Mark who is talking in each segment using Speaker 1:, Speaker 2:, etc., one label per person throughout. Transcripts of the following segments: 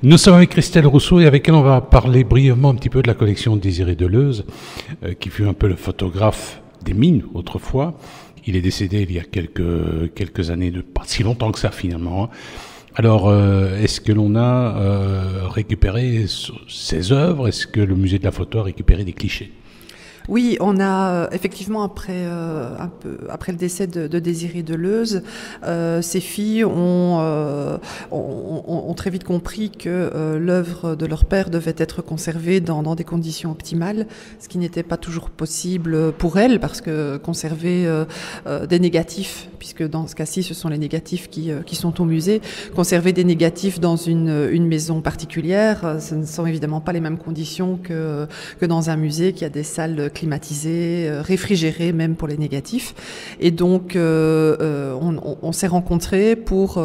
Speaker 1: Nous sommes avec Christelle Rousseau et avec elle on va parler brièvement un petit peu de la collection Désiré Deleuze, qui fut un peu le photographe des mines autrefois. Il est décédé il y a quelques années, pas si longtemps que ça finalement. Alors, est-ce que l'on a récupéré ses œuvres? Est-ce que le musée de la photo a récupéré des clichés?
Speaker 2: Oui, on a effectivement après le décès de Désiré Deleuze, ces filles ont très vite compris que l'œuvre de leur père devait être conservée dans des conditions optimales, ce qui n'était pas toujours possible pour elles, parce que conserver des négatifs, puisque dans ce cas-ci ce sont les négatifs qui sont au musée, conserver des négatifs dans une maison particulière, ce ne sont évidemment pas les mêmes conditions que dans un musée qui a des salles climatisé, réfrigéré même pour les négatifs. Et donc on s'est rencontrés pour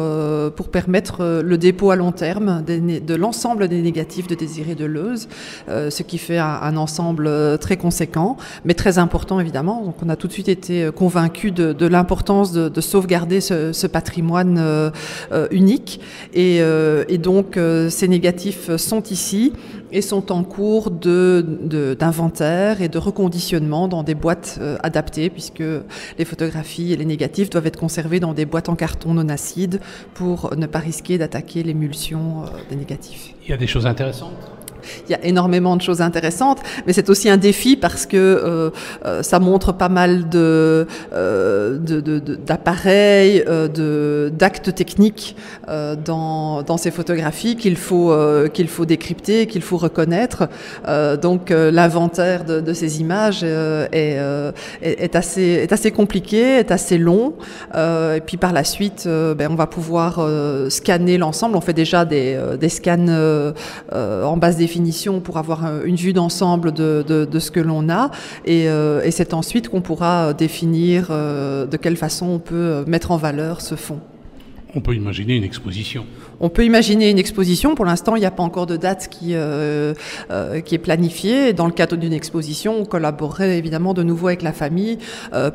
Speaker 2: permettre le dépôt à long terme de l'ensemble des négatifs de Désiré Deleuze, ce qui fait un ensemble très conséquent, mais très important évidemment. Donc on a tout de suite été convaincus de l'importance de sauvegarder ce patrimoine unique. Et donc ces négatifs sont ici et sont en cours d'inventaire et de reconditionnement dans des boîtes adaptées, puisque les photographies et les négatifs doivent être conservés dans des boîtes en carton non acide pour ne pas risquer d'attaquer l'émulsion des négatifs.
Speaker 1: Il y a des choses intéressantes?
Speaker 2: Il y a énormément de choses intéressantes, mais c'est aussi un défi parce que ça montre pas mal d'appareils, d'actes techniques dans ces photographies qu'il faut décrypter, qu'il faut reconnaître. Donc l'inventaire de ces images est assez compliqué, est assez long. Et puis par la suite, on va pouvoir scanner l'ensemble. On fait déjà des scans en basse définition pour avoir une vue d'ensemble de ce que l'on a, et c'est ensuite qu'on pourra définir de quelle façon on peut mettre en valeur ce fonds.
Speaker 1: On peut imaginer une exposition.
Speaker 2: On peut imaginer une exposition. Pour l'instant, il n'y a pas encore de date qui est planifiée. Dans le cadre d'une exposition, on collaborerait évidemment de nouveau avec la famille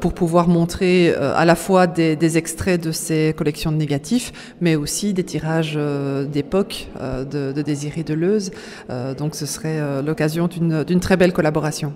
Speaker 2: pour pouvoir montrer à la fois des extraits de ces collections de négatifs, mais aussi des tirages d'époque de Désiré Deleuze. Donc ce serait l'occasion d'une très belle collaboration.